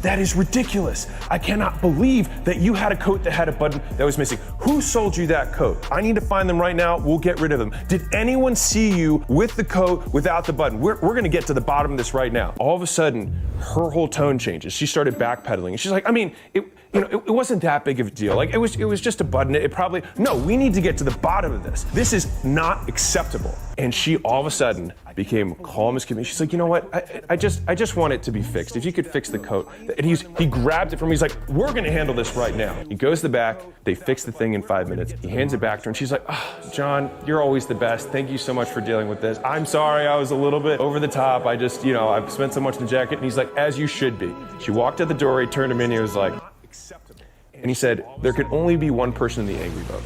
That is ridiculous. I cannot believe that you had a coat that had a button that was missing. Who sold you that coat? I need to find them right now. We'll get rid of them. Did anyone see you with the coat without the button? We're gonna get to the bottom of this right now. All of a sudden, her whole tone changes. She started backpedaling. And she's like, I mean, it wasn't that big of a deal. Like it was just a button. No, we need to get to the bottom of this. This is not acceptable. And she all of a sudden became calm as can be. She's like, you know what? I just want it to be fixed. If you could fix the coat. And he grabbed it from me. He's like, we're gonna handle this right now. He goes to the back. They fix the thing in 5 minutes. He hands it back to her and she's like, oh, John, you're always the best. Thank you so much for dealing with this. I'm sorry, I was a little bit over the top. I've spent so much in the jacket. And he's like, as you should be. She walked out the door, he turned him in, he was like, and he said, there can only be one person in the angry boat.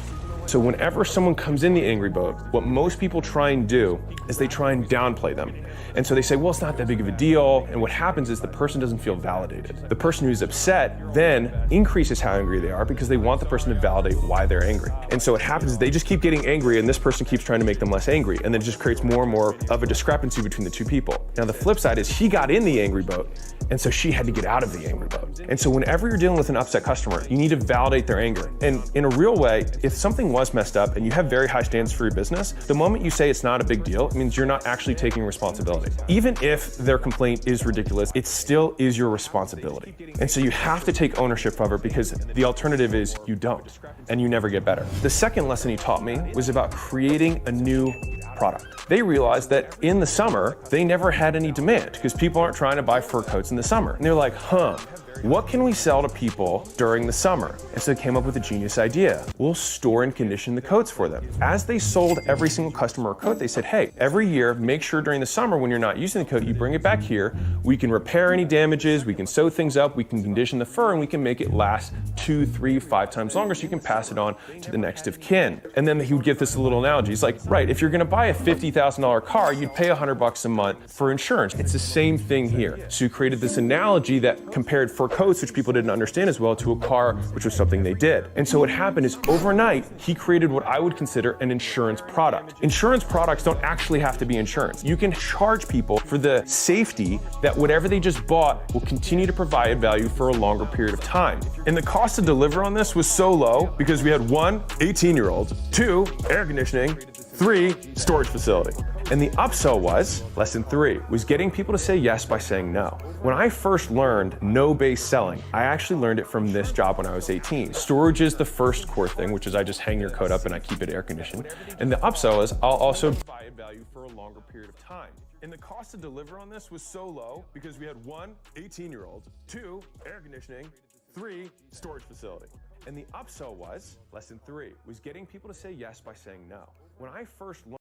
So whenever someone comes in the angry boat, what most people try and do is they try and downplay them. And so they say, well, it's not that big of a deal. And what happens is the person doesn't feel validated. The person who's upset then increases how angry they are because they want the person to validate why they're angry. And so what happens is they just keep getting angry and this person keeps trying to make them less angry. And then it just creates more and more of a discrepancy between the two people. Now the flip side is she got in the angry boat and so she had to get out of the angry boat. And so whenever you're dealing with an upset customer, you need to validate their anger. And in a real way, if something was messed up and you have very high standards for your business, the moment you say it's not a big deal, it means you're not actually taking responsibility. Even if their complaint is ridiculous, it still is your responsibility. And so you have to take ownership of it because the alternative is you don't, and you never get better. The second lesson he taught me was about creating a new product. They realized that in the summer, they never had any demand because people aren't trying to buy fur coats in the summer. And they're like, what can we sell to people during the summer? And so they came up with a genius idea. We'll store and condition the coats for them. As they sold every single customer a coat, they said, hey, every year, make sure during the summer when you're not using the coat, you bring it back here. We can repair any damages, we can sew things up, we can condition the fur, and we can make it last 2, 3, 5 times longer so you can pass it on to the next of kin. And then he would give this a little analogy. He's like, right, if you're gonna buy a $50,000 car, you'd pay $100 a month for insurance. It's the same thing here. So he created this analogy that compared fur coats, which people didn't understand as well, to a car, which was something they did. And so what happened is overnight, he created what I would consider an insurance product. Insurance products don't actually have to be insurance. You can charge people for the safety that whatever they just bought will continue to provide value for a longer period of time. And the cost to deliver on this was so low because we had 1, 18-year-old, 2, air conditioning, 3, storage facility. And the upsell was, lesson 3, was getting people to say yes by saying no. When I first learned no-based selling, I actually learned it from this job when I was 18. Storage is the first core thing, which is I just hang your coat up and I keep it air conditioned. And the upsell is I'll also provide value for a longer period of time. And the cost to deliver on this was so low because we had 1, 18-year-old, 2, air conditioning, 3, storage facility. And the upsell was, lesson 3, was getting people to say yes by saying no. When I first learned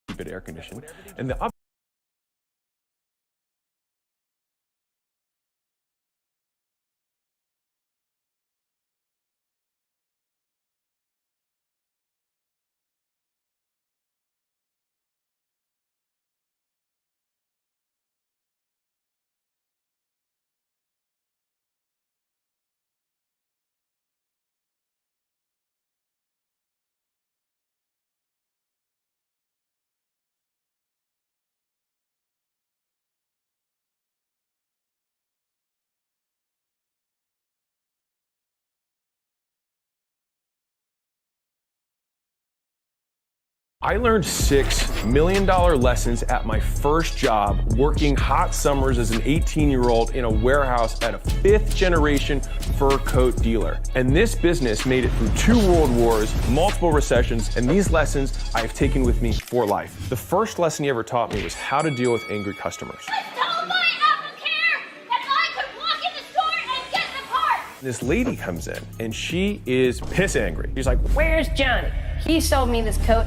keep it air conditioned, and the I learned $6 million lessons at my first job working hot summers as an 18-year-old in a warehouse at a 5th generation fur coat dealer. And this business made it through 2 world wars, multiple recessions, and these lessons I have taken with me for life. The first lesson he ever taught me was how to deal with angry customers. This lady comes in and she is piss angry. She's like, where's Johnny? He sold me this coat.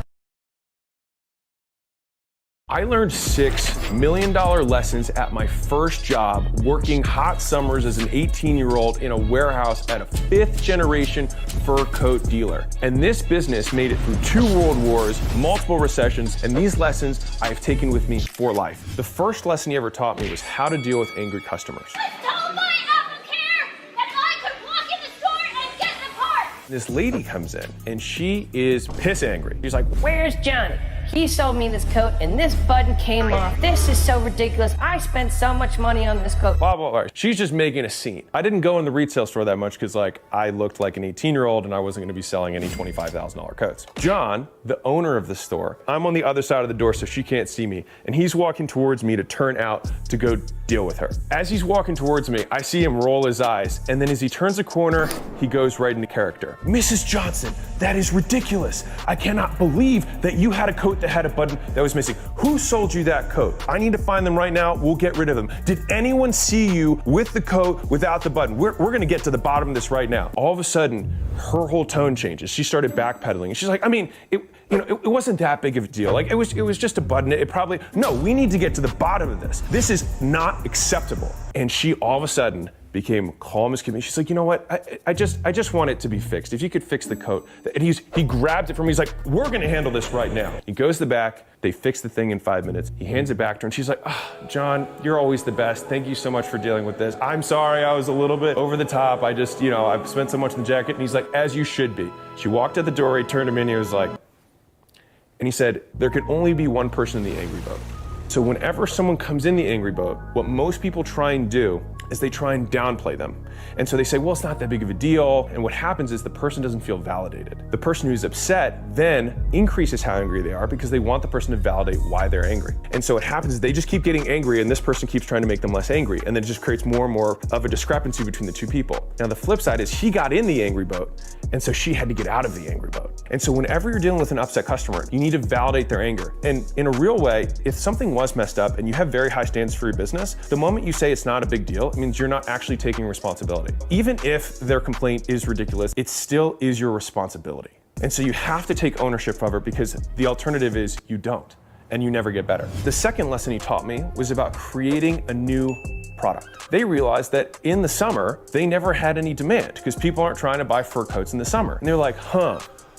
I learned $6 million lessons at my first job working hot summers as an 18-year-old in a warehouse at a 5th generation fur coat dealer. And this business made it through 2 world wars, multiple recessions, and these lessons I have taken with me for life. The first lesson he ever taught me was how to deal with angry customers. This lady comes in and she is piss angry. She's like, where's Johnny? He sold me this coat and this button came off. This is so ridiculous. I spent so much money on this coat. Blah, blah, blah. She's just making a scene. I didn't go in the retail store that much because I looked like an 18-year-old and I wasn't gonna be selling any $25,000 coats. John, the owner of the store, I'm on the other side of the door so she can't see me, and he's walking towards me to turn out to go deal with her. As he's walking towards me, I see him roll his eyes, and then as he turns the corner, he goes right into character. Mrs. Johnson, that is ridiculous. I cannot believe that you had a coat that had a button that was missing. Who sold you that coat? I need to find them right now. We'll get rid of them. Did anyone see you with the coat without the button? We're gonna get to the bottom of this right now. All of a sudden, her whole tone changes. She started backpedaling. She's like, I mean, it wasn't that big of a deal. Like, it was just a button. No, we need to get to the bottom of this. This is not acceptable. And she all of a sudden became calm as can be. She's like, you know what? I just want it to be fixed. If you could fix the coat. And he grabbed it from me. He's like, we're gonna handle this right now. He goes to the back. They fix the thing in 5 minutes. He hands it back to her and she's like, John, you're always the best. Thank you so much for dealing with this. I'm sorry I was a little bit over the top. I've spent so much in the jacket. And he's like, as you should be. She walked out the door, he turned to me and he was like, and he said, there could only be one person in the angry boat. So whenever someone comes in the angry boat, what most people try and do is they try and downplay them. And so they say, well, it's not that big of a deal. And what happens is the person doesn't feel validated. The person who's upset then increases how angry they are because they want the person to validate why they're angry. And so what happens is they just keep getting angry and this person keeps trying to make them less angry. And then it just creates more and more of a discrepancy between the two people. Now the flip side is he got in the angry boat and so she had to get out of the angry boat. And so whenever you're dealing with an upset customer, you need to validate their anger. And in a real way, if something was messed up and you have very high standards for your business, the moment you say it's not a big deal, it means you're not actually taking responsibility. Even if their complaint is ridiculous, it still is your responsibility. And so you have to take ownership of it because the alternative is you don't, and you never get better. The second lesson he taught me was about creating a new product. They realized that in the summer, they never had any demand because people aren't trying to buy fur coats in the summer. And they're like,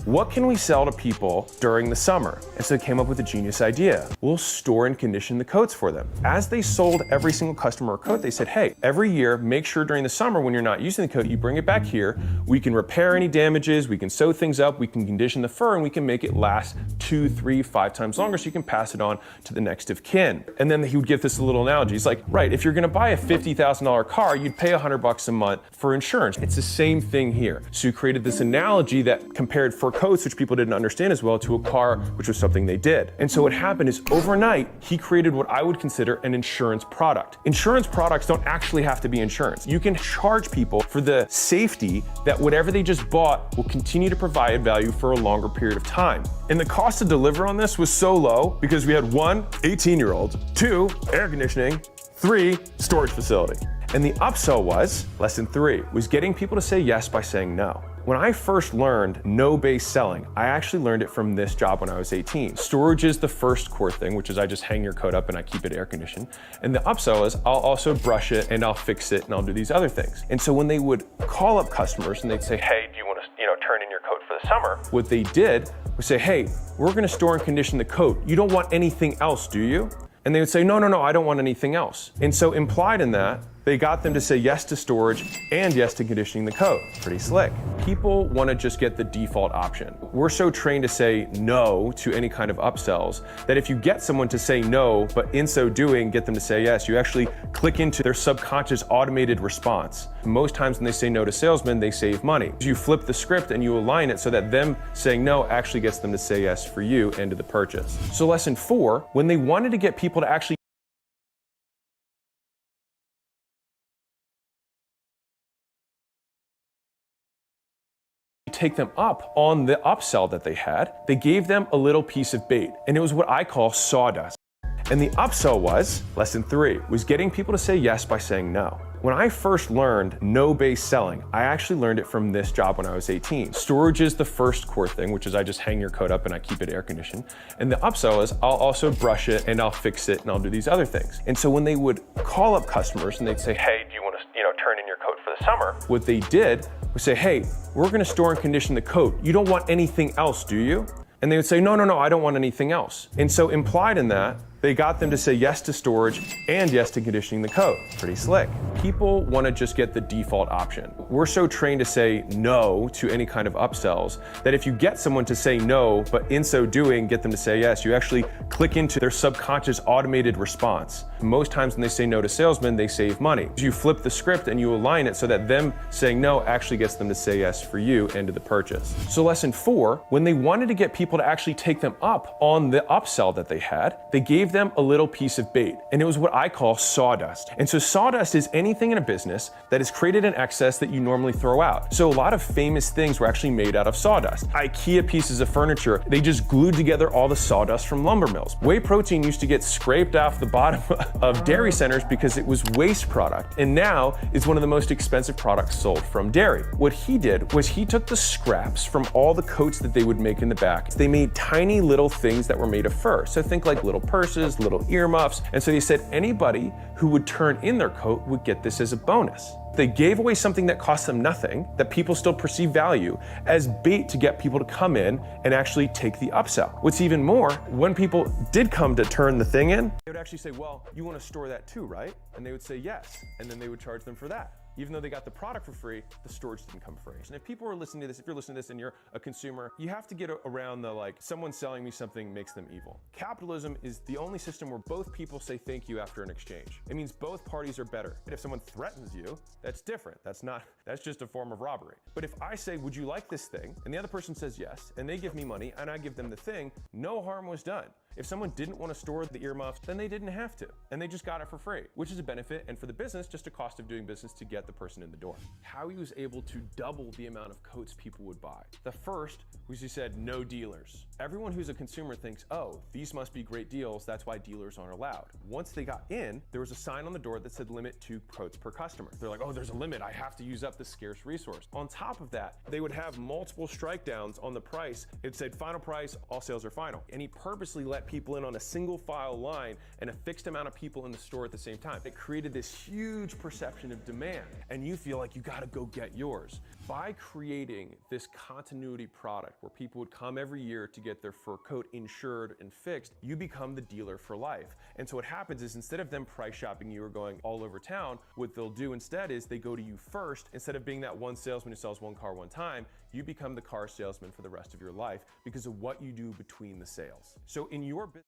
what can we sell to people during the summer? And so they came up with a genius idea. We'll store and condition the coats for them. As they sold every single customer a coat, they said, hey, every year, make sure during the summer when you're not using the coat, you bring it back here. We can repair any damages, we can sew things up, we can condition the fur, and we can make it last 2, 3, 5 times longer so you can pass it on to the next of kin. And then he would give this little analogy. He's like, right, if you're gonna buy a $50,000 car, you'd pay $100 a month for insurance. It's the same thing here. So he created this analogy that compared fur coats, which people didn't understand as well, to a car, which was something they did. And so what happened is overnight, he created what I would consider an insurance product. Insurance products don't actually have to be insurance. You can charge people for the safety that whatever they just bought will continue to provide value for a longer period of time. And the cost to deliver on this was so low because we had 1, 18-year-olds, 2, air conditioning, 3, storage facility. And the upsell was, lesson 3, was getting people to say yes by saying no. When I first learned no-based selling, I actually learned it from this job when I was 18. Storage is the first core thing, which is I just hang your coat up and I keep it air conditioned. And the upsell is I'll also brush it and I'll fix it and I'll do these other things. And so when they would call up customers and they'd say, hey, do you want to turn in your coat for the summer? What they did was say, hey, we're gonna store and condition the coat. You don't want anything else, do you? And they would say, no, I don't want anything else. And so implied in that, they got them to say yes to storage and yes to conditioning the coat. Pretty slick. People want to just get the default option. We're so trained to say no to any kind of upsells that if you get someone to say no, but in so doing, get them to say yes, you actually click into their subconscious automated response. Most times when they say no to salesmen, they save money. You flip the script and you align it so that them saying no actually gets them to say yes for you and to the purchase. So lesson 4, when they wanted to get people to actually take them up on the upsell that they had, they gave them a little piece of bait, and it was what I call sawdust. And the upsell was, lesson 3, was getting people to say yes by saying no. When I first learned no-based selling, I actually learned it from this job when I was 18. Storage is the first core thing, which is I just hang your coat up and I keep it air conditioned. And the upsell is I'll also brush it and I'll fix it and I'll do these other things. And so when they would call up customers and they'd say, hey, do you want to turn in your coat for the summer? What they did was say, hey, we're gonna store and condition the coat. You don't want anything else, do you? And they would say, no, I don't want anything else. And so implied in that, They got them to say yes to storage and yes to conditioning the coat. Pretty slick. People want to just get the default option. We're so trained to say no to any kind of upsells that if you get someone to say no, but in so doing get them to say yes, you actually click into their subconscious automated response. Most times when they say no to salesmen, they save money. You flip the script and you align it so that them saying no actually gets them to say yes for you and to the purchase. So lesson 4, when they wanted to get people to actually take them up on the upsell that they had, they gave them a little piece of bait. And it was what I call sawdust. And so sawdust is anything in a business that is created in excess that you normally throw out. So a lot of famous things were actually made out of sawdust. IKEA pieces of furniture, they just glued together all the sawdust from lumber mills. Whey protein used to get scraped off the bottom of dairy centers because it was waste product. And now it's one of the most expensive products sold from dairy. What he did was he took the scraps from all the coats that they would make in the back. They made tiny little things that were made of fur. So think like little purses, little earmuffs. And so they said anybody who would turn in their coat would get this as a bonus. They gave away something that cost them nothing, that people still perceive value, as bait to get people to come in and actually take the upsell. What's even more, when people did come to turn the thing in, they would actually say, well, you want to store that too, right? And they would say yes, and then they would charge them for that. Even though they got the product for free, the storage didn't come free. And if people are listening to this, if you're listening to this and you're a consumer, you have to get around the like, someone selling me something makes them evil. Capitalism is the only system where both people say thank you after an exchange. It means both parties are better. And if someone threatens you, that's different. That's just a form of robbery. But if I say, would you like this thing? And the other person says yes, and they give me money and I give them the thing, no harm was done. If someone didn't want to store the earmuffs, then they didn't have to, and they just got it for free, which is a benefit, and for the business, just a cost of doing business to get the person in the door. How he was able to double the amount of coats people would buy. The first was he said, no dealers. Everyone who's a consumer thinks, oh, these must be great deals, that's why dealers aren't allowed. Once they got in, there was a sign on the door that said limit 2 coats per customer. They're like, oh, there's a limit, I have to use up this scarce resource. On top of that, they would have multiple strike downs on the price. It said final price, all sales are final. And he purposely let people in on a single file line and a fixed amount of people in the store at the same time. It created this huge perception of demand, and you feel like you gotta go get yours. By creating this continuity product where people would come every year to get their fur coat insured and fixed, you become the dealer for life. And so what happens is instead of them price shopping you or going all over town, what they'll do instead is they go to you first. Instead of being that one salesman who sells one car one time, you become the car salesman for the rest of your life because of what you do between the sales. So in your business,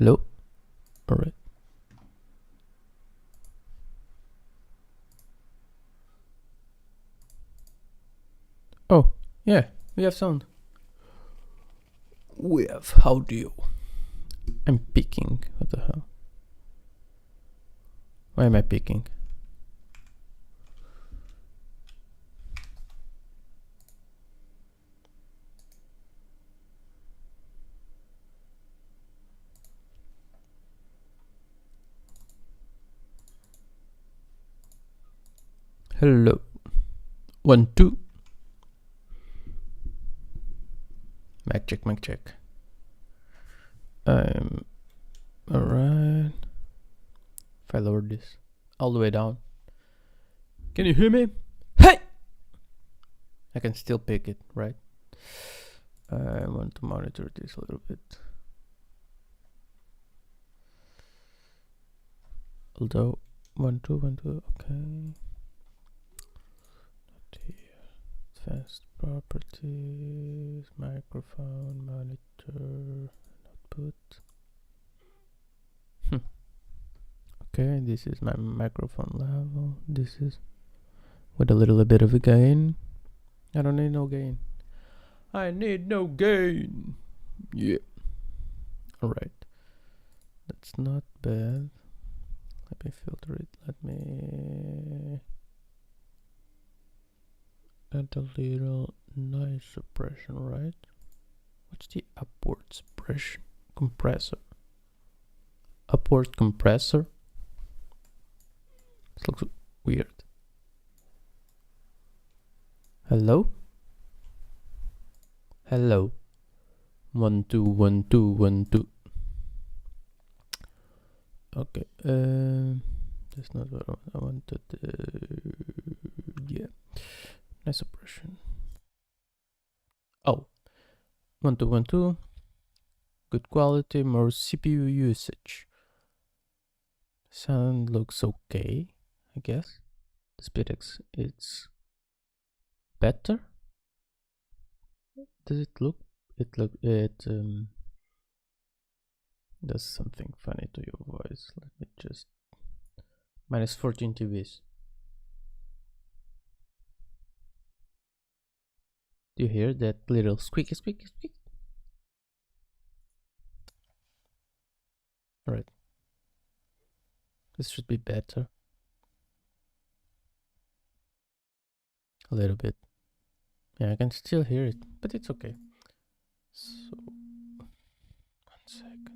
Hello? Alright. Oh, yeah, we have sound. We have audio. I'm picking. What the hell? Why am I picking? Hello. 1, 2. Mic check, mic check. Alright. If I lower this all the way down. Can you hear me? Hey! I can still pick it, right? I want to monitor this a little bit. Although 1, 2, 1, 2, okay. Not here. Advanced properties, microphone, monitor, output. Okay, this is my microphone level. This is with a little bit of a gain. I don't need no gain. I need no gain. Yeah. Alright. That's not bad. Let me filter it. Let me add a little noise suppression, right? What's the upward suppression? Compressor. Upward compressor? This looks weird. Hello? Hello. 1, 2, 1, 2, 1, 2. Okay. That's not what I wanted. Yeah. Nice suppression. Oh. 1, 2, 1, 2. Good quality, more CPU usage. Sound looks okay, I guess. The SpeedX, it's better. Does it look? It does something funny to your voice. Let me just minus 14 dBs. Do you hear that little squeaky, squeaky, squeak? Alright. This should be better. A little bit. Yeah, I can still hear it, but it's okay. So, 1 second.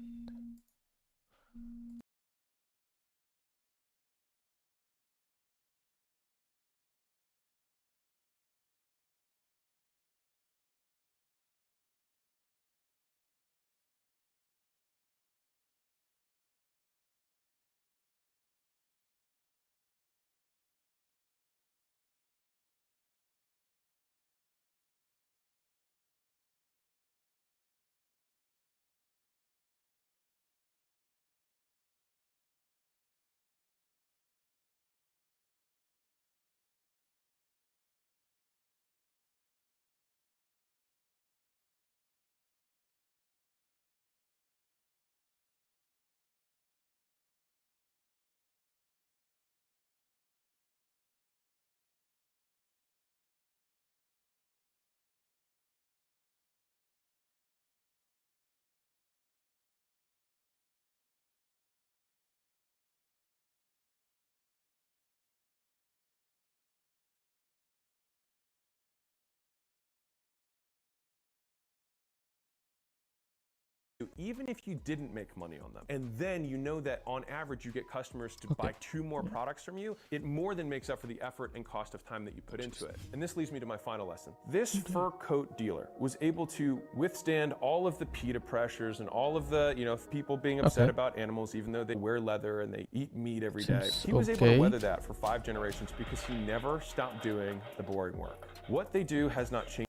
Even if you didn't make money on them, and then you know that on average you get customers to buy 2 more products from you, it more than makes up for the effort and cost of time that you put into it. And this leads me to my final lesson. This fur coat dealer was able to withstand all of the PETA pressures and all of the, people being upset about animals, even though they wear leather and they eat meat every day. He was able to weather that for 5 generations because he never stopped doing the boring work. What they do has not changed.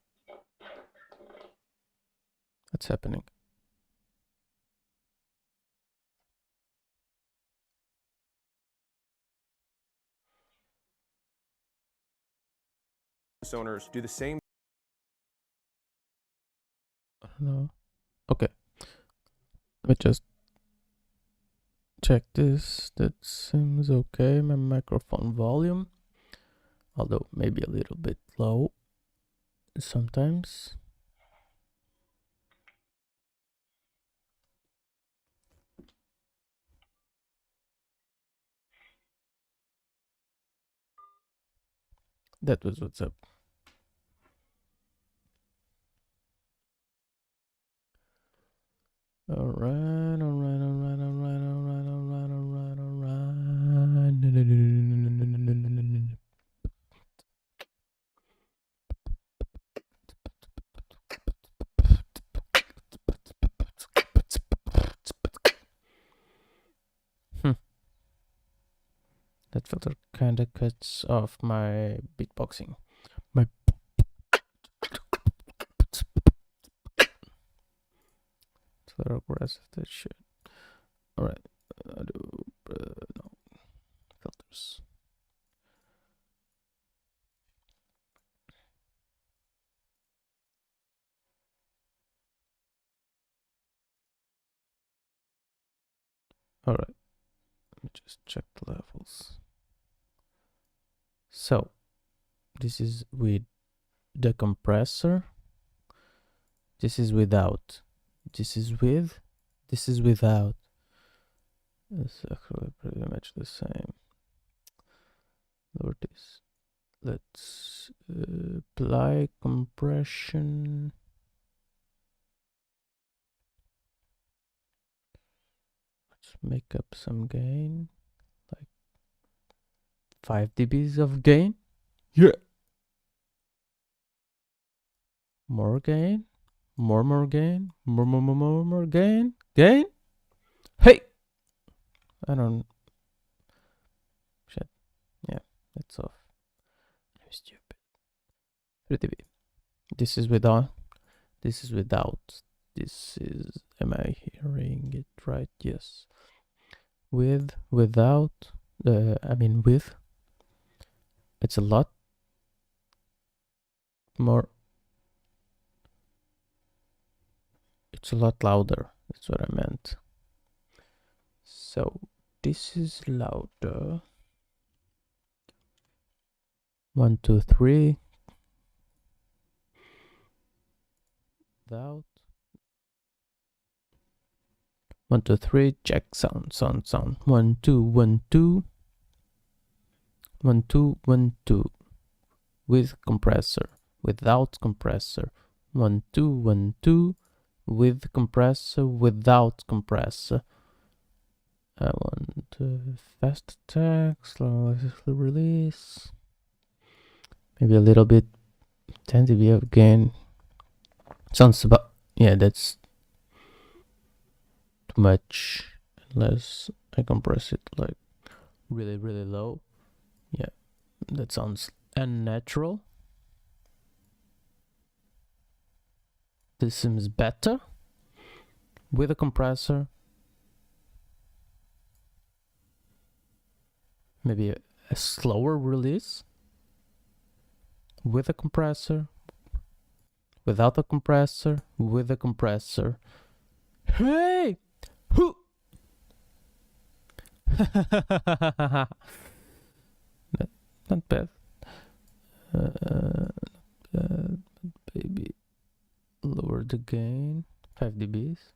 What's happening? Owners do the same. I don't know. Okay. Let me just check this. That seems okay. My microphone volume, although maybe a little bit low sometimes. That was what's up. All right. That filter kind of cuts off my beatboxing. My it's a little aggressive, that shit. Alright. No. Filters. Alright. Let me just check the levels. So, this is with the compressor. This is without. This is with. This is without. It's actually pretty much the same. Lower this. Let's apply compression. Let's make up some gain. Like 5 dBs of gain. Yeah. More gain. More gain. More gain. Gain. Hey! I don't. Shit. Yeah, that's off. I'm stupid. 3 dB. This is without. This is without. This is. Am I hearing it right? Yes. With, without. I mean with. It's a lot more. It's a lot louder. That's what I meant. So this is louder. 1, 2, 3. Without. 1, 2, 3. Check sound. 1, 2, 1, 2. 1, 2, 1, 2. With compressor. Without compressor. 1, 2, 1, 2. With compressor. Without compressor. I want fast attack. Slow release. Maybe a little bit. 10 dB of gain. Sounds about. Yeah, that's too much. Unless I compress it like really low. Yeah, that sounds unnatural. This seems better with a compressor. Maybe a slower release with a compressor. Without a compressor, with a compressor. Hey! Who? Not bad. Baby, lower the gain. 5 dBs.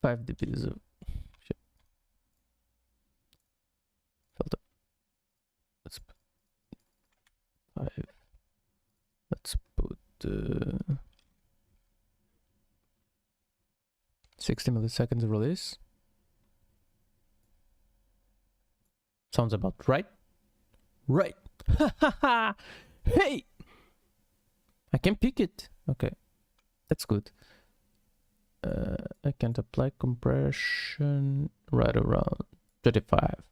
5 dBs of shit. Filter. Let's put 5. Let's put 60 milliseconds release. Sounds about right. Right. Hey! I can pick it. Okay. That's good. I can't apply compression right around 35.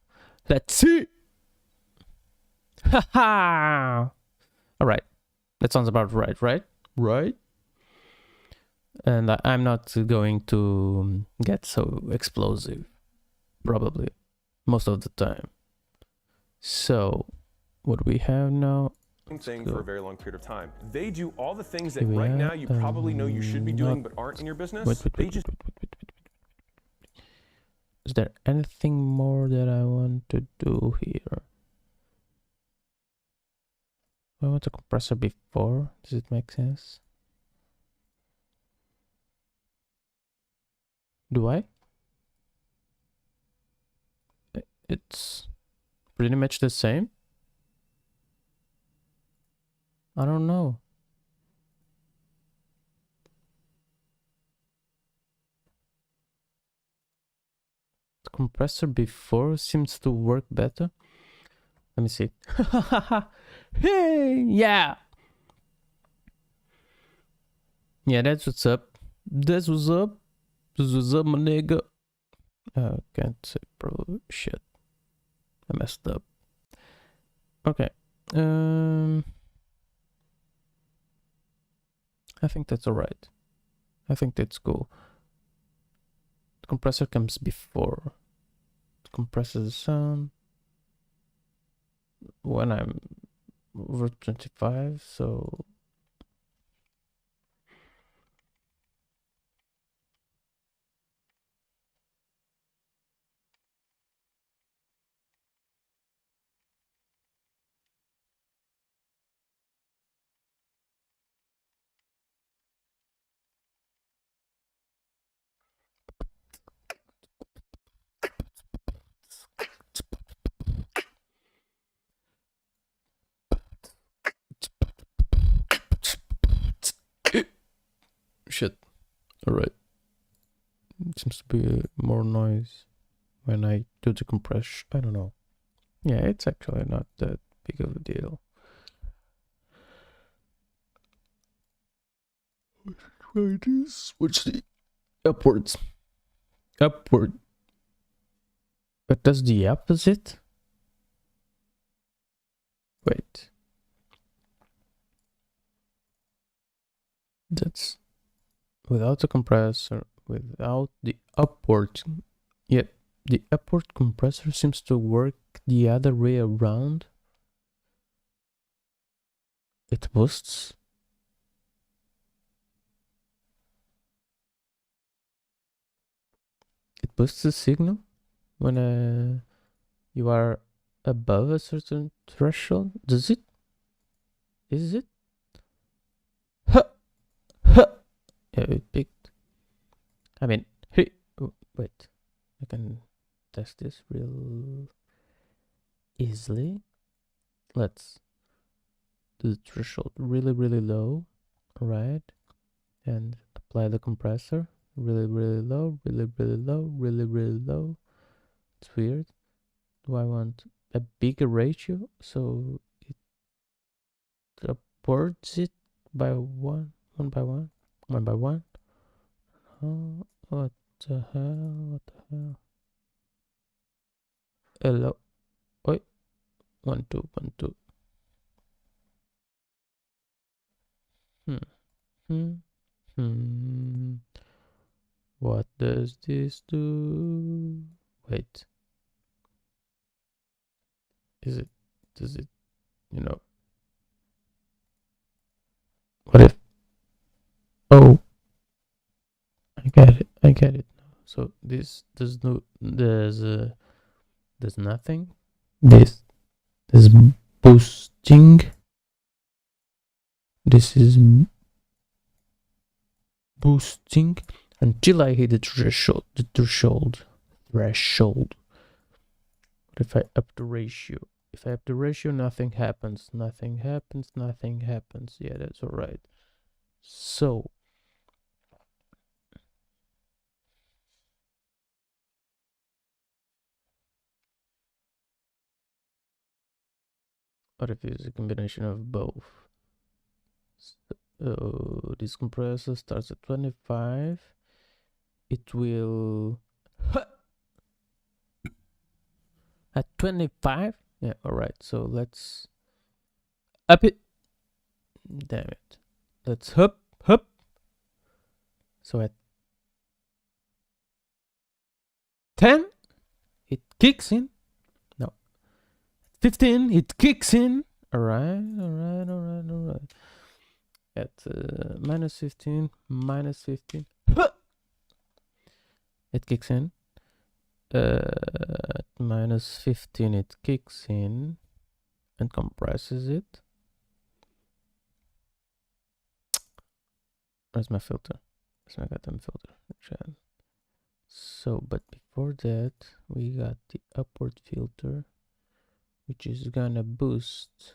Let's see! Haha! Alright. That sounds about right, right? Right? And I'm not going to get so explosive. Probably. Most of the time. So, what we have now... thing for a very long period of time. They do all the things that right now you probably know you should be doing but aren't in your business. Wait. Is there anything more that I want to do here? I want a compressor before. Does it make sense? Do I? It's pretty much the same. I don't know. The compressor before seems to work better. Let me see. Hey, yeah. Yeah, that's what's up. That's what's up. That's what's up, my nigga. Can't say bro. Shit. I messed up. Okay. I think that's alright. I think that's cool. The compressor comes before. It compresses the sound when I'm over 25, so shit. Alright. It seems to be more noise when I do the compression. I don't know. Yeah, it's actually not that big of a deal. Try this. What's the upwards? Upward. But does the opposite? Wait. That's without the compressor, without the upward. Yet the upward compressor seems to work the other way around. It boosts. It boosts the signal when you are above a certain threshold. Does it? Is it? Huh! Huh! Yeah, it picked. I mean, hey, wait. I can test this real easily. Let's do the threshold really, really low, right? And apply the compressor really, really low, really, really low, really, really low. It's weird. Do I want a bigger ratio so it upwards it by one by one by one? Oh, what the hell? What the hell? Hello. Oi. 1 2 1 2. What does this do? Wait. Does it, you know? What if? Oh, I get it now. So this does there's nothing. This is boosting. This is boosting until I hit the threshold. But if I up the ratio, nothing happens. Yeah, that's all right. So what if it's a combination of both? So this compressor starts at 25. It will at 25. Yeah, all right. So let's up it. Damn it. Let's hop. So at 10, it kicks in. No. 15, it kicks in. All right. At minus 15, it kicks in. at -15 it kicks in and compresses it. Where's my filter? Where's my goddamn filter? So, but before that, we got the upward filter, which is gonna boost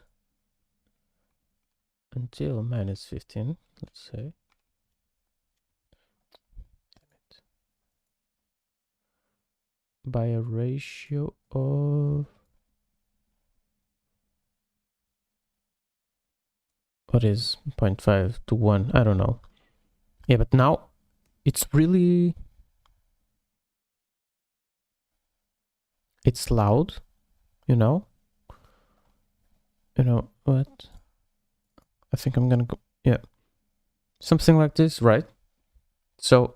until -15, let's say. By a ratio of, what is 0.5 to 1? I don't know. Yeah, but now it's really, it's loud, you know what? I think I'm gonna go, yeah, something like this, right? So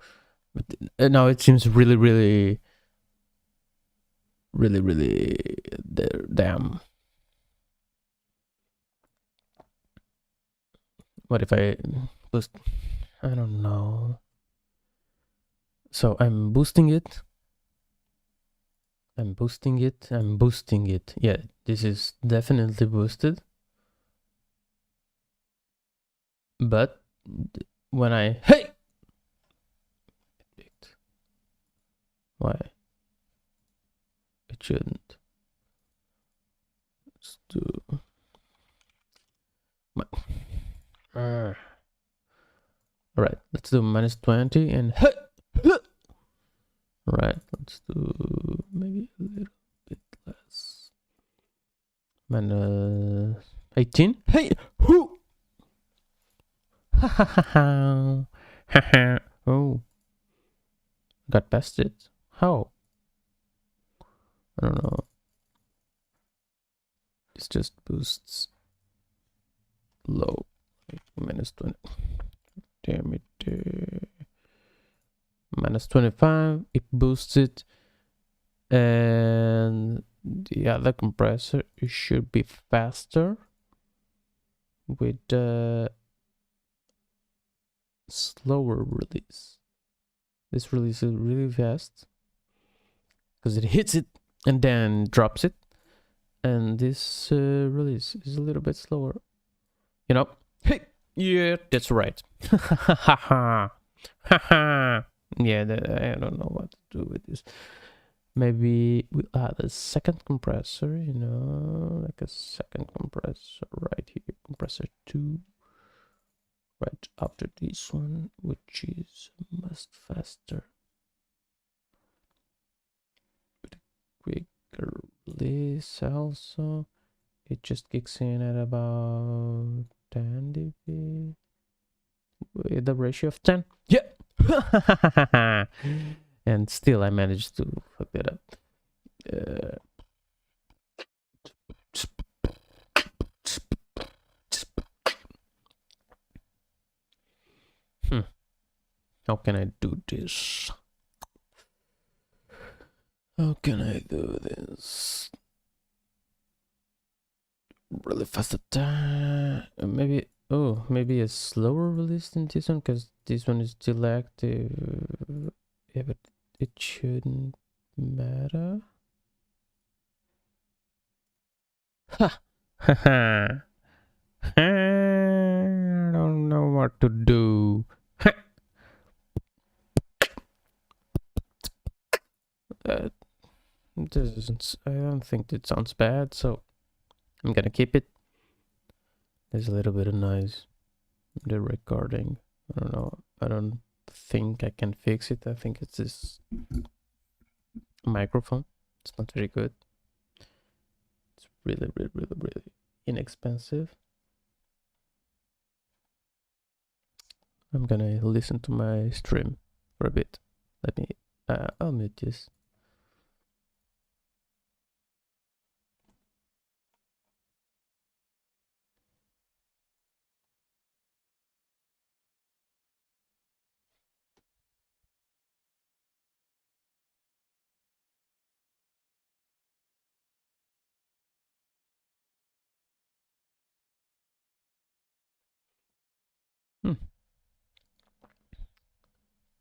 but now it seems really damn. What if I boost? I don't know. So I'm boosting it. I'm boosting it. Yeah, this is definitely boosted. But when I, hey! Why? It shouldn't. Let's do all right, let's do -20 and hey! All right, let's do maybe a little bit less. -18. Hey! Whoo! Ha ha ha ha. Ha ha. Oh. Got past it. How? I don't know. This just boosts low. Like -20. Damn it. -25. It boosts it. And the other compressor, it should be faster. With slower release. This release is really fast because it hits it and then drops it, and this release is a little bit slower. You know? Hey, yeah, that's right. Ha ha ha. Yeah, I don't know what to do with this. Maybe we'll add a second compressor. You know, like a second compressor right here, compressor 2. Right after this one, which is much faster. With a quicker release also. It just kicks in at about 10 dB. With a ratio of 10. Yeah! And still I managed to fuck that up. How can I do this? How can I do this? Really fast attack. Maybe, oh, maybe a slower release than this one, because this one is still active. Yeah, but it shouldn't matter. Ha! Ha ha! I don't know what to do. This isn't, I don't think it sounds bad, so I'm gonna keep it. There's a little bit of noise in the recording. I don't know. I don't think I can fix it. I think it's this microphone. It's not very good. It's really inexpensive. I'm gonna listen to my stream for a bit. Let me, I'll mute this.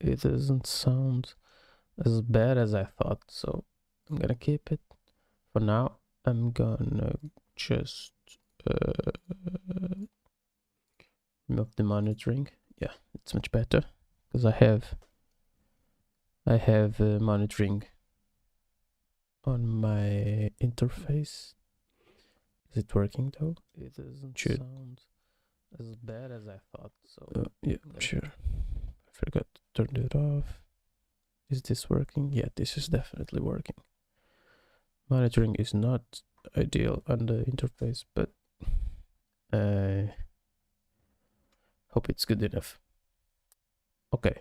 It doesn't sound as bad as I thought, so I'm gonna keep it. For now, I'm gonna just remove the monitoring. Yeah, it's much better because I have monitoring on my interface. Is it working though? It doesn't sound as bad as I thought. So yeah, sure. I forgot to turn it off. Is this working? Yeah, this is definitely working. Monitoring is not ideal on the interface, but I hope it's good enough. Okay.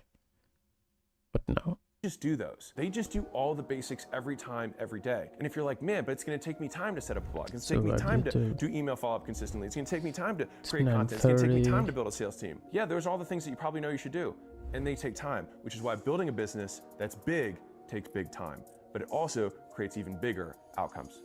But now? Just do those. They just do all the basics every time, every day. And if you're like, man, but it's going to take me time to set up a blog. It's going to take me time to do email follow-up consistently. It's going to take me time to create content. It's going to take me time to build a sales team. Yeah, those are all the things that you probably know you should do. And they take time, which is why building a business that's big takes big time. But it also creates even bigger outcomes.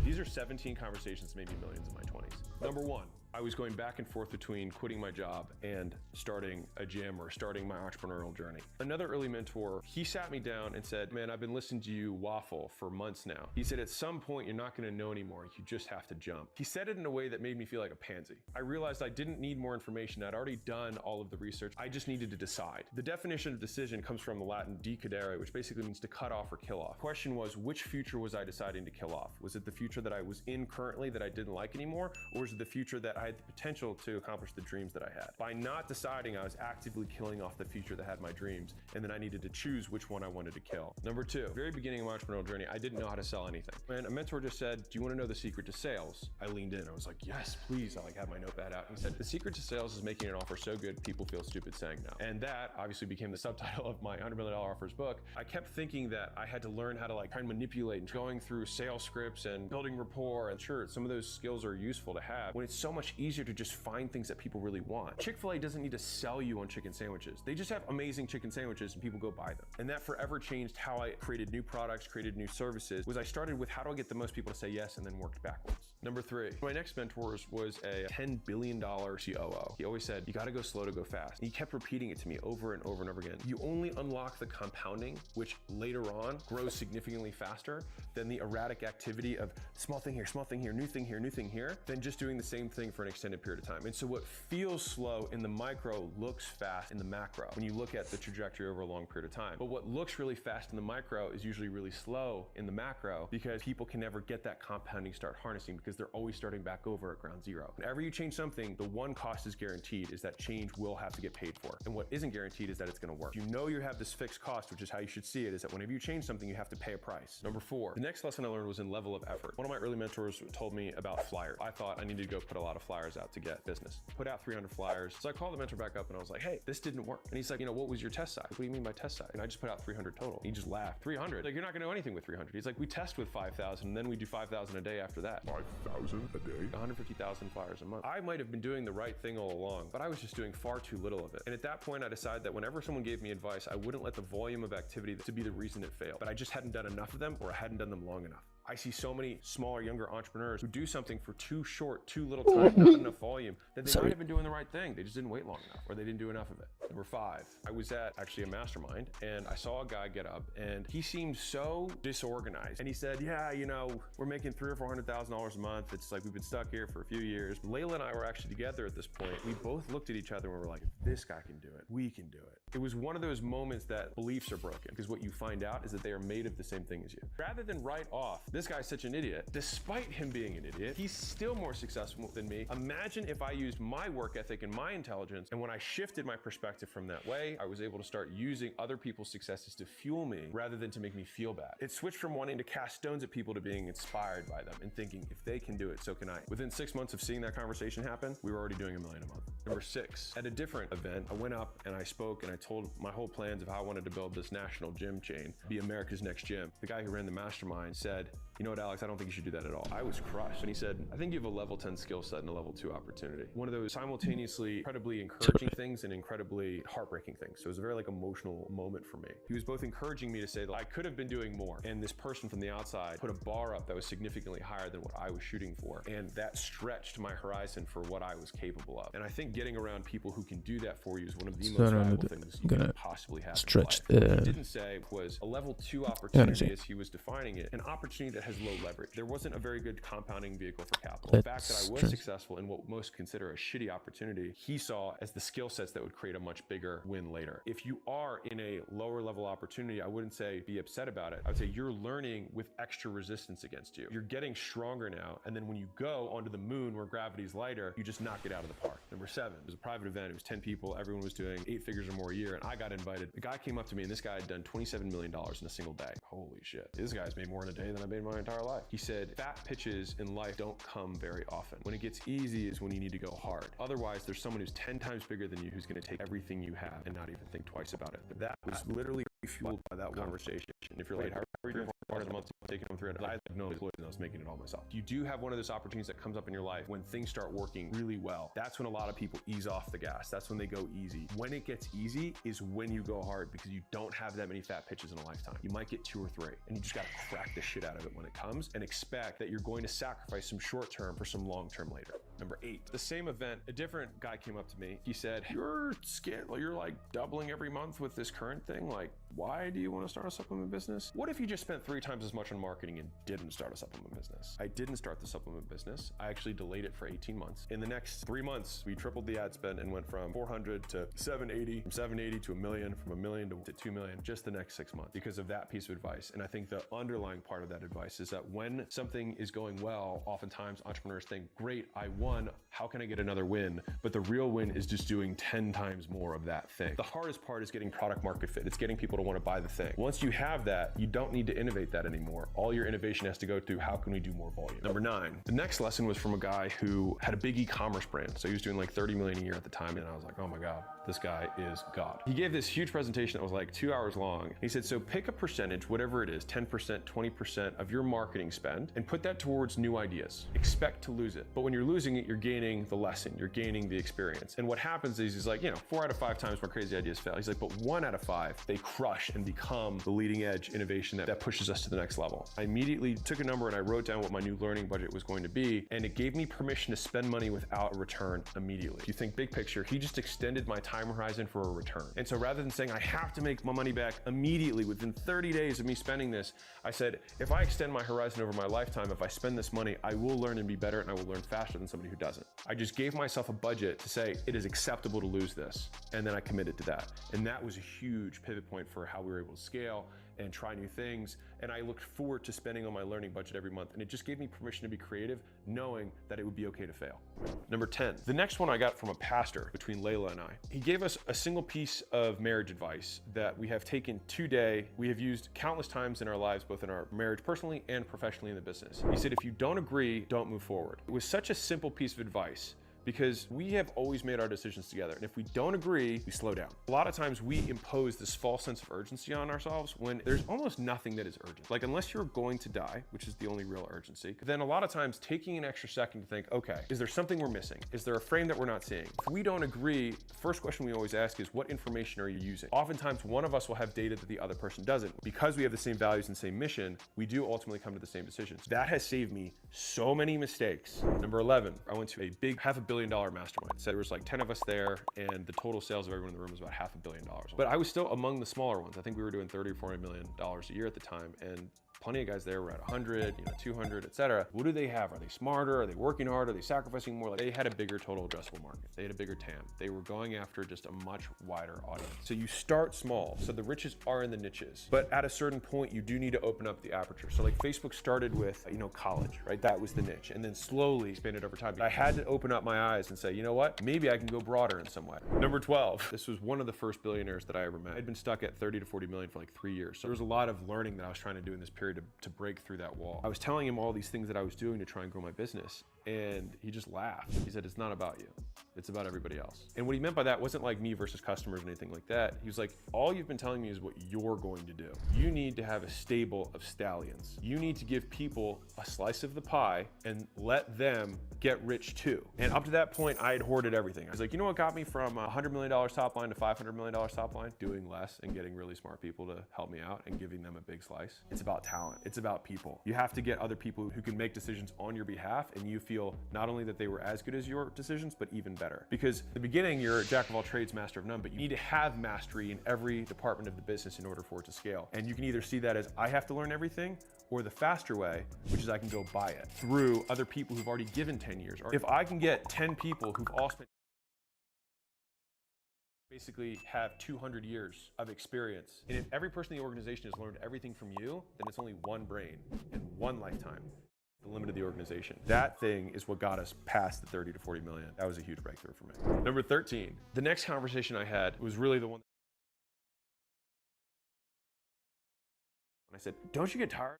These are 17 conversations that made me millions in my 20s. Number one, I was going back and forth between quitting my job and starting a gym or starting my entrepreneurial journey. Another early mentor, he sat me down and said, man, I've been listening to you waffle for months now. He said, at some point, you're not gonna know anymore. You just have to jump. He said it in a way that made me feel like a pansy. I realized I didn't need more information. I'd already done all of the research. I just needed to decide. The definition of decision comes from the Latin decadere, which basically means to cut off or kill off. The question was, which future was I deciding to kill off? Was it the future that I was in currently that I didn't like anymore? Or was it the future that I had the potential to accomplish the dreams that I had? By not deciding, I was actively killing off the future that had my dreams, and then I needed to choose which one I wanted to kill. Number two, very beginning of my entrepreneurial journey, I didn't know how to sell anything. And a mentor just said, do you want to know the secret to sales? I leaned in. I was like, yes, please. I had my notepad out. And he said, the secret to sales is making an offer so good people feel stupid saying no. And that obviously became the subtitle of my $100 Million Offers book. I kept thinking that I had to learn how to try and manipulate and going through sales scripts and building rapport. And sure, some of those skills are useful to have when it's so much easier to just find things that people really want. Chick-fil-A doesn't need to sell you on chicken sandwiches. They just have amazing chicken sandwiches and people go buy them. And that forever changed how I created new products, created new services, was I started with how do I get the most people to say yes and then worked backwards. Number three, my next mentor was a $10 billion COO. He always said, you gotta go slow to go fast. And he kept repeating it to me over and over and over again. You only unlock the compounding, which later on grows significantly faster than the erratic activity of small thing here, new thing here, than just doing the same thing for an extended period of time. And so what feels slow in the micro looks fast in the macro when you look at the trajectory over a long period of time. But what looks really fast in the micro is usually really slow in the macro because people can never get that compounding start harnessing because they're always starting back over at ground zero. Whenever you change something, the one cost is guaranteed is that change will have to get paid for. And what isn't guaranteed is that it's gonna work. You know you have this fixed cost, which is how you should see it, is that whenever you change something, you have to pay a price. Number four, the next lesson I learned was in level of effort. One of my early mentors told me about flyers. I thought I needed to go put a lot of flyers out to get business. Put out 300 flyers. So I called the mentor back up and I was like, hey, this didn't work. And he's like, what was your test size? What do you mean by test size? And I just put out 300 total. He just laughed. 300? Like, you're not gonna know anything with 300. He's like, we test with 5,000 and then we do 5,000 a day after that. 5,000 a day? 150,000 flyers a month. I might have been doing the right thing all along, but I was just doing far too little of it. And at that point, I decided that whenever someone gave me advice, I wouldn't let the volume of activity to be the reason it failed. But I just hadn't done enough of them or I hadn't done them long enough. I see so many smaller, younger entrepreneurs who do something for too short, too little time, not enough volume, that they might have been doing the right thing. They just didn't wait long enough, or they didn't do enough of it. Number five, I was at actually a mastermind, and I saw a guy get up, and he seemed so disorganized. And he said, yeah, we're making $300,000 or $400,000 a month. It's like we've been stuck here for a few years. Layla and I were actually together at this point. We both looked at each other and we were like, if this guy can do it, we can do it. It was one of those moments that beliefs are broken, because what you find out is that they are made of the same thing as you. Rather than write off, this guy's such an idiot, despite him being an idiot, he's still more successful than me. Imagine if I used my work ethic and my intelligence, and when I shifted my perspective from that way, I was able to start using other people's successes to fuel me rather than to make me feel bad. It switched from wanting to cast stones at people to being inspired by them and thinking, if they can do it, so can I. Within 6 months of seeing that conversation happen, we were already doing $1 million a month. Number 6, at a different event, I went up and I spoke and I told my whole plans of how I wanted to build this national gym chain, be America's next gym. The guy who ran the mastermind said, you know what, Alex, I don't think you should do that at all. I was crushed. And he said, I think you have a level 10 skill set and a level 2 opportunity. One of those simultaneously incredibly encouraging things and incredibly heartbreaking things. So it was a very emotional moment for me. He was both encouraging me to say that I could have been doing more. And this person from the outside put a bar up that was significantly higher than what I was shooting for. And that stretched my horizon for what I was capable of. And I think getting around people who can do that for you is one of the most valuable things you can possibly have in life. What he didn't say was a level 2 opportunity, as he was defining it, an opportunity that has low leverage. There wasn't a very good compounding vehicle for capital. The fact that I was successful in what most consider a shitty opportunity, he saw as the skill sets that would create a much bigger win later. If you are in a lower level opportunity, I wouldn't say be upset about it. I would say you're learning with extra resistance against you. You're getting stronger now, and then when you go onto the moon where gravity's lighter, you just knock it out of the park. Number 7, it was a private event. It was 10 people. Everyone was doing 8 figures or more a year, and I got invited. The guy came up to me, and this guy had done $27 million in a single day. Holy shit. This guy's made more in a day than I made in my entire life. He said, fat pitches in life don't come very often. When it gets easy is when you need to go hard. Otherwise, there's someone who's 10 times bigger than you who's going to take everything you have and not even think twice about it. That was literally fueled by that conversation. If you're like, how are you doing $400 a month, taking home 300? I had no employees and I was making it all myself. You do have one of those opportunities that comes up in your life when things start working really well. That's when a lot of people ease off the gas. That's when they go easy. When it gets easy is when you go hard, because you don't have that many fat pitches in a lifetime. You might get 2 or 3, and you just got to crack the shit out of it when it comes and expect that you're going to sacrifice some short term for some long term later. Number 8, the same event, a different guy came up to me. He said, you're scared, you're like doubling every month with this current thing. Like, why do you want to start a supplement business? What if you just spent 3 times as much on marketing and didn't start a supplement business? I didn't start the supplement business. I actually delayed it for 18 months. In the next 3 months, we tripled the ad spend and went from 400 to 780, from 780 to $1 million, from $1 million to $2 million, just the next 6 months because of that piece of advice. And I think the underlying part of that advice is that when something is going well, oftentimes entrepreneurs think, great, I won, how can I get another win? But the real win is just doing 10 times more of that thing. The hardest part is getting product market fit. It's getting people to want to buy the thing. Once you have that, you don't need to innovate that anymore. All your innovation has to go to how can we do more volume. Number 9, the next lesson was from a guy who had a big e-commerce brand. So he was doing like 30 million a year at the time. And I was like, oh my God, this guy is God. He gave this huge presentation that was like 2 hours long. He said, so pick a percentage, whatever it is, 10%, 20% of your marketing spend, and put that towards new ideas. Expect to lose it. But when you're losing it, you're gaining the lesson, you're gaining the experience. And what happens is he's like, 4 out of 5 times where crazy ideas fail. He's like, but 1 out of 5, they crush and become the leading edge innovation that pushes us to the next level. I immediately took a number and I wrote down what my new learning budget was going to be, and it gave me permission to spend money without a return immediately. If you think big picture, he just extended my time horizon for a return. And so rather than saying I have to make my money back immediately within 30 days of me spending this, I said, if I extend my horizon over my lifetime, if I spend this money, I will learn and be better, and I will learn faster than somebody who doesn't. I just gave myself a budget to say it is acceptable to lose this, and then I committed to that. And that was a huge pivot point for how we were able to scale and try new things. And I looked forward to spending on my learning budget every month. And it just gave me permission to be creative, knowing that it would be okay to fail. Number 10, the next one I got from a pastor between Layla and I. He gave us a single piece of marriage advice that we have taken today. We have used countless times in our lives, both in our marriage personally and professionally in the business. He said, if you don't agree, don't move forward. It was such a simple piece of advice, because we have always made our decisions together. And if we don't agree, we slow down. A lot of times we impose this false sense of urgency on ourselves when there's almost nothing that is urgent. Like, unless you're going to die, which is the only real urgency, then a lot of times taking an extra second to think, okay, is there something we're missing? Is there a frame that we're not seeing? If we don't agree, the first question we always ask is, what information are you using? Oftentimes one of us will have data that the other person doesn't. Because we have the same values and same mission, we do ultimately come to the same decisions. That has saved me so many mistakes. Number 11, I went to a big $500 million mastermind. So there was like 10 of us there, and the total sales of everyone in the room was about $500 million. But I was still among the smaller ones. I think we were doing $30 or $40 million a year at the time, and plenty of guys there were at 100, 200, etc. What do they have? Are they smarter? Are they working hard? Are they sacrificing more? Like, they had a bigger total addressable market. They had a bigger TAM. They were going after just a much wider audience. So you start small. So the riches are in the niches, but at a certain point, you do need to open up the aperture. So like Facebook started with, college, right? That was the niche, and then slowly expanded over time. I had to open up my eyes and say, you know what? Maybe I can go broader in some way. Number 12, this was one of the first billionaires that I ever met. I'd been stuck at 30 to 40 million for like 3 years. So there was a lot of learning that I was trying to do in this period to break through that wall. I was telling him all these things that I was doing to try and grow my business. And he just laughed. He said, it's not about you. It's about everybody else. And what he meant by that wasn't like me versus customers or anything like that. He was like, all you've been telling me is what you're going to do. You need to have a stable of stallions. You need to give people a slice of the pie and let them get rich too. And up to that point, I had hoarded everything. I was like, you know what got me from $100 million top line to $500 million top line? Doing less and getting really smart people to help me out and giving them a big slice. It's about talent. It's about people. You have to get other people who can make decisions on your behalf, and you feel not only that they were as good as your decisions, but even better. Because in the beginning, you're a jack of all trades, master of none, but you need to have mastery in every department of the business in order for it to scale. And you can either see that as I have to learn everything, or the faster way, which is I can go buy it through other people who've already given 10 years. Or if I can get 10 people who've all spent basically have 200 years of experience. And if every person in the organization has learned everything from you, then it's only one brain and one lifetime. The limit of the organization. That thing is what got us past the 30 to 40 million. That was a huge breakthrough for me. Number 13, the next conversation I had was really the one when I said, don't you get tired?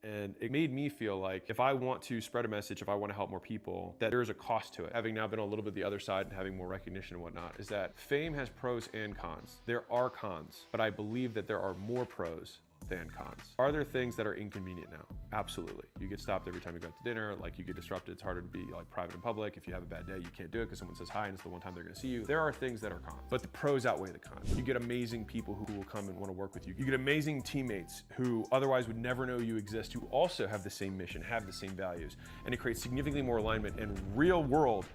And it made me feel like if I want to spread a message, if I want to help more people, that there is a cost to it. Having now been a little bit the other side and having more recognition and whatnot, is that fame has pros and cons. There are cons, but I believe that there are more pros than cons. Are there things that are inconvenient now? Absolutely. You get stopped every time you go out to dinner, like you get disrupted. It's harder to be like private in public. If you have a bad day, you can't do it because someone says hi and it's the one time they're gonna see you. There are things that are cons, but the pros outweigh the cons. You get amazing people who will come and want to work with you. You get amazing teammates who otherwise would never know you exist, who also have the same mission, have the same values, and it creates significantly more alignment and real world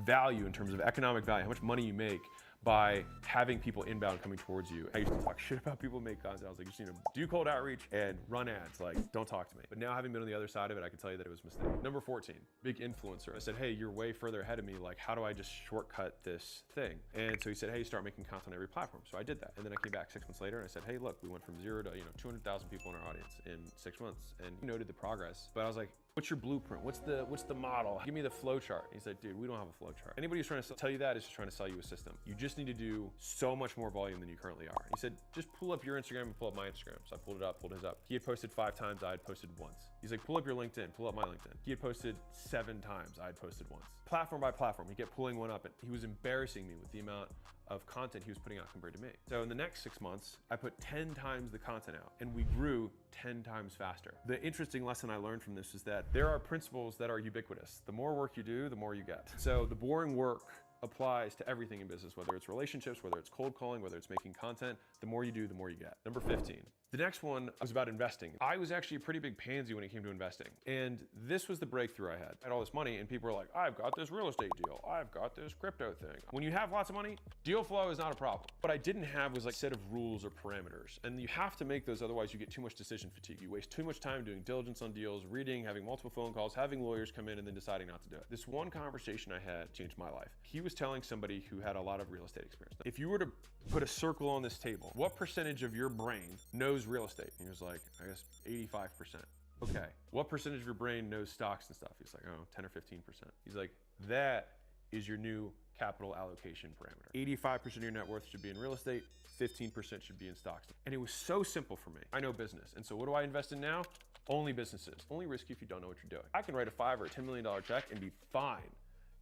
value in terms of economic value, how much money you make by having people inbound coming towards you. I used to talk shit about people who make content. I was like, you just need to do cold outreach and run ads. Like, don't talk to me. But now having been on the other side of it, I can tell you that it was a mistake. Number 14, big influencer. I said, hey, you're way further ahead of me. Like, how do I just shortcut this thing? And so he said, hey, start making content on every platform. So I did that. And then I came back 6 months later and I said, hey, look, we went from 0 to 200,000 people in our audience in 6 months. And he noted the progress. But I was like, what's your blueprint? What's the model? Give me the flow chart. And he's like, dude, we don't have a flow chart. Anybody who's trying to tell you that is just trying to sell you a system. You just need to do so much more volume than you currently are. He said, just pull up your Instagram and pull up my Instagram. So I pulled it up, pulled his up. He had posted 5 times, I had posted once. He's like, pull up your LinkedIn, pull up my LinkedIn. He had posted 7 times, I had posted once. Platform by platform, he kept pulling one up and he was embarrassing me with the amount of content he was putting out compared to me. So in the next 6 months, I put 10 times the content out and we grew 10 times faster. The interesting lesson I learned from this is that there are principles that are ubiquitous. The more work you do, the more you get. So the boring work applies to everything in business, whether it's relationships, whether it's cold calling, whether it's making content. The more you do, the more you get. Number 15. The next one was about investing. I was actually a pretty big pansy when it came to investing. And this was the breakthrough I had. I had all this money and people were like, I've got this real estate deal. I've got this crypto thing. When you have lots of money, deal flow is not a problem. What I didn't have was like a set of rules or parameters. And you have to make those, otherwise you get too much decision fatigue. You waste too much time doing diligence on deals, reading, having multiple phone calls, having lawyers come in and then deciding not to do it. This one conversation I had changed my life. He was telling somebody who had a lot of real estate experience. If you were to put a circle on this table, what percentage of your brain knows real estate? He was like, I guess 85%. Okay. What percentage of your brain knows stocks and stuff? He's like, oh, 10 or 15%. He's like, that is your new capital allocation parameter. 85% of your net worth should be in real estate, 15% should be in stocks. And it was so simple for me. I know business. And so what do I invest in now? Only businesses. Only risky if you don't know what you're doing. I can write a $5 or a $10 million check and be fine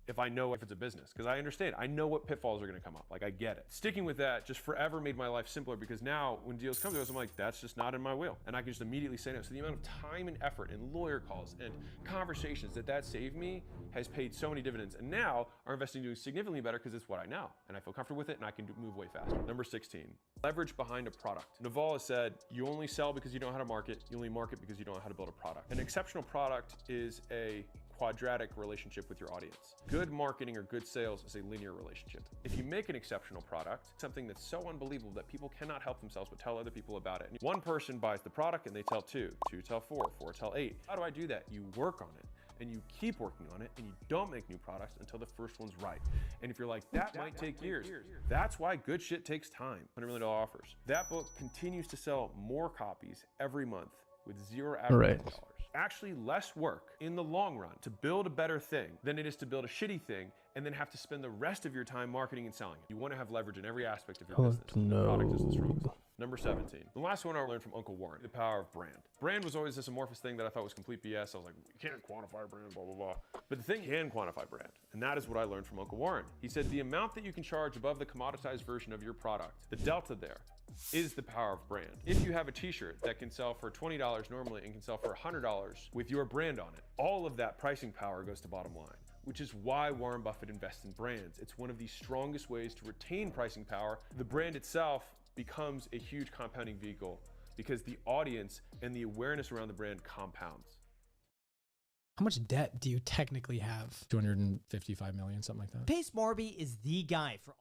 if I know if it's a business, because I understand. I know what pitfalls are gonna come up. Like, I get it. Sticking with that just forever made my life simpler, because now when deals come to us, I'm like, that's just not in my wheel. And I can just immediately say no. So the amount of time and effort and lawyer calls and conversations that saved me has paid so many dividends. And now our investing doing significantly better because it's what I know. And I feel comfortable with it and I can move way faster. Number 16, leverage behind a product. Naval has said, you only sell because you know how to market. You only market because you don't know how to build a product. An exceptional product is a quadratic relationship with your audience. Good marketing or good sales is a linear relationship. If you make an exceptional product, something that's so unbelievable that people cannot help themselves but tell other people about it. And one person buys the product and they tell 2, 2 tell 4, 4 tell 8. How do I do that? You work on it and you keep working on it and you don't make new products until the first one's right. And if you're like, that might take years, that's why good shit takes time. $100 million offers. That book continues to sell more copies every month with 0 advertising dollars. actually less work in the long run to build a better thing than it is to build a shitty thing and then have to spend the rest of your time marketing and selling it. You want to have leverage in every aspect of your business. Product is the strong stuff. Number 17. The last one I learned from Uncle Warren, the power of brand. Brand was always this amorphous thing that I thought was complete BS. I was like, you can't quantify brand, blah, blah, blah. But the thing can quantify brand, and that is what I learned from Uncle Warren. He said the amount that you can charge above the commoditized version of your product, the delta there, is the power of brand. If you have a t-shirt that can sell for $20 normally and can sell for $100 with your brand on it, all of that pricing power goes to bottom line, which is why Warren Buffett invests in brands. It's one of the strongest ways to retain pricing power. The brand itself becomes a huge compounding vehicle because the audience and the awareness around the brand compounds. How much debt do you technically have? 255 million, something like that. Pace Morby is the guy for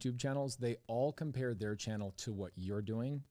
YouTube channels, they all compare their channel to what you're doing.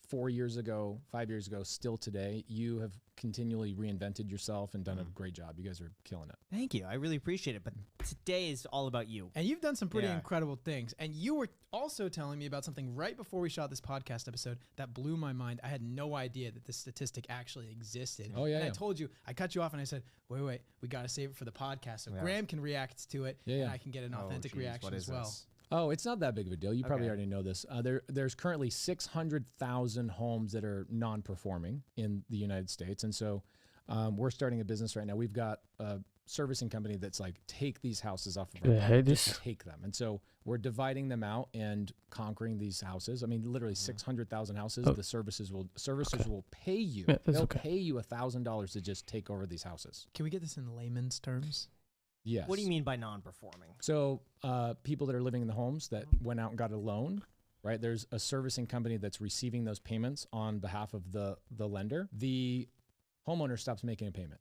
4 years ago, 5 years ago, still today, you have continually reinvented yourself and done a great job. You guys are killing it. Thank you. I really appreciate it. But today is all about you. And you've done some pretty incredible things. And you were also telling me about something right before we shot this podcast episode that blew my mind. I had no idea that this statistic actually existed. Oh, yeah. And I told you, I cut you off and I said, wait, we got to save it for the podcast. So Graham can react to it and I can get an authentic reaction as well. Oh, it's not that big of a deal. You probably already know this. There's currently 600,000 homes that are non-performing in the United States. And so we're starting a business right now. We've got a servicing company that's like, take these houses off of our market, just take them. And so we're dividing them out and conquering these houses. I mean, literally 600,000 houses. The servicers will pay you. They'll pay you $1,000 to just take over these houses. Can we get this in layman's terms? Yes. What do you mean by non-performing? So people that are living in the homes that went out and got a loan, right? There's a servicing company that's receiving those payments on behalf of the lender. The homeowner stops making a payment.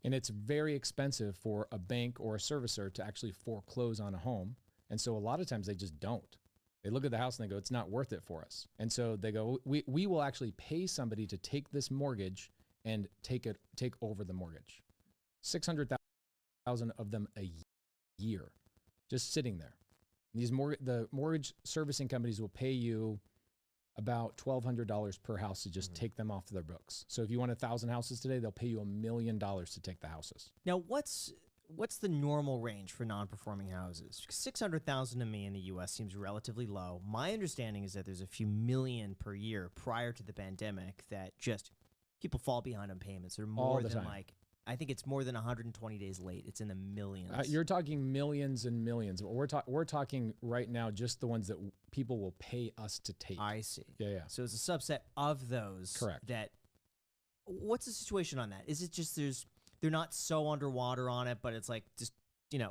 And it's very expensive for a bank or a servicer to actually foreclose on a home. And so a lot of times they just don't. They look at the house and they go, it's not worth it for us. And so they go, we will actually pay somebody to take this mortgage and take over the mortgage. 600,000 of them a year, just sitting there. The mortgage servicing companies will pay you about $1,200 per house to just take them off their books. So if you want 1,000 houses today, they'll pay you $1 million to take the houses. Now, what's the normal range for non-performing houses? 600,000 to me in the U.S. seems relatively low. My understanding is that there's a few million per year prior to the pandemic that just people fall behind on payments. They're more than like, I think it's more than 120 days late. It's in the millions. You're talking millions and millions. We're talking right now just the ones that people will pay us to take. I see. Yeah. So it's a subset of those. Correct. What's the situation on that? Is it just they're not so underwater on it, but it's like just,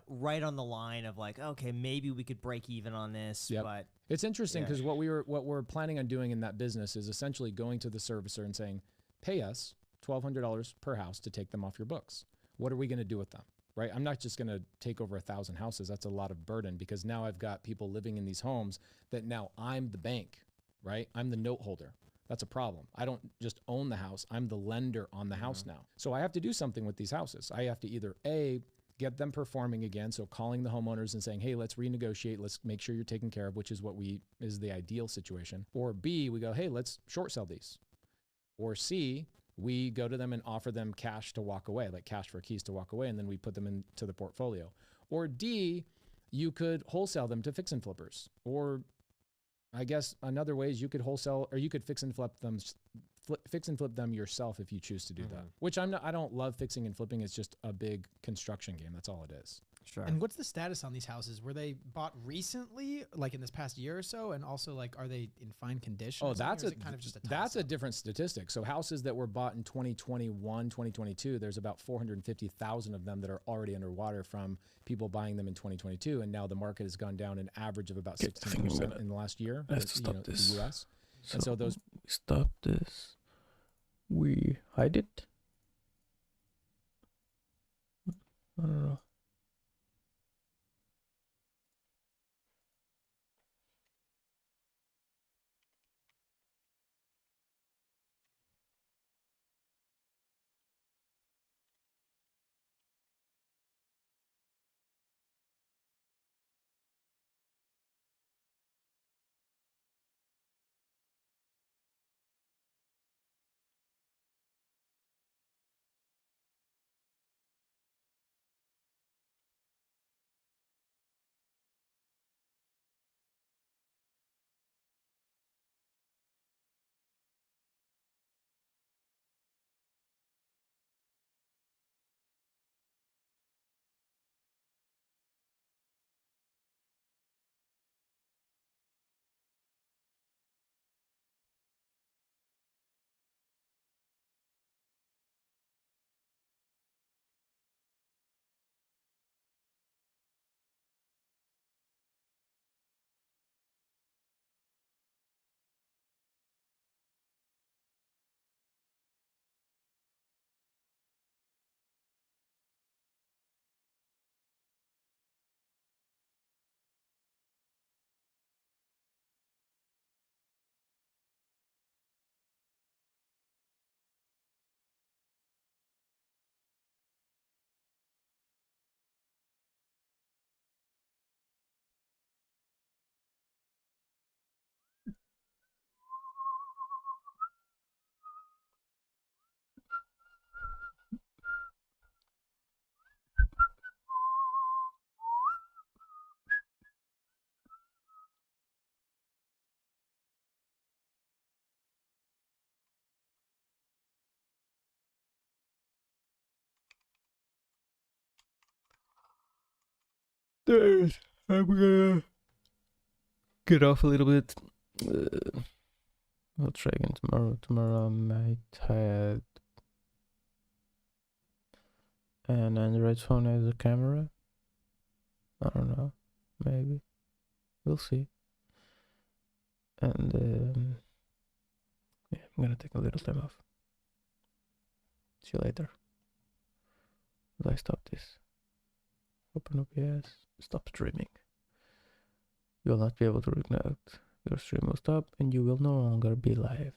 right on the line of like, okay, maybe we could break even on this. Yep. But it's interesting because what we're planning on doing in that business is essentially going to the servicer and saying, pay us $1,200 per house to take them off your books. What are we going to do with them? Right? I'm not just going to take over 1,000 houses. That's a lot of burden because now I've got people living in these homes that now I'm the bank, right? I'm the note holder. That's a problem. I don't just own the house. I'm the lender on the house now. So I have to do something with these houses. I have to either get them performing again. So calling the homeowners and saying, hey, let's renegotiate. Let's make sure you're taken care of, which is is the ideal situation. Or B, we go, hey, let's short sell these. Or C, we go to them and offer them cash to walk away, like cash for keys to walk away, and then we put them into the portfolio. Or D, you could wholesale them to fix and flippers. Or I guess another way is you could wholesale, or you could fix and flip them yourself if you choose to do that. Which I don't love fixing and flipping. It's just a big construction game. That's all it is. Sure. And what's the status on these houses? Were they bought recently, like in this past year or so? And also, like, are they in fine condition? Oh, or that's something, or a is it kind of just a that's a toss-up? different statistic. So houses that were bought in 2021, 2022, there's about 450,000 of them that are already underwater from people buying them in 2022, and now the market has gone down an average of about Okay, I think I'm 16% gonna in the last year. have to stop the this. U.S. And so those we stop this. We hide it. I don't know. There's. I'm gonna get off a little bit. I'll try again tomorrow. Tomorrow I might have an Android phone as a camera. I don't know. Maybe. We'll see. And yeah, I'm gonna take a little time off. See you later. As I stop this. Open OBS. Stop streaming. You will not be able to reconnect. Your stream will stop and you will no longer be live.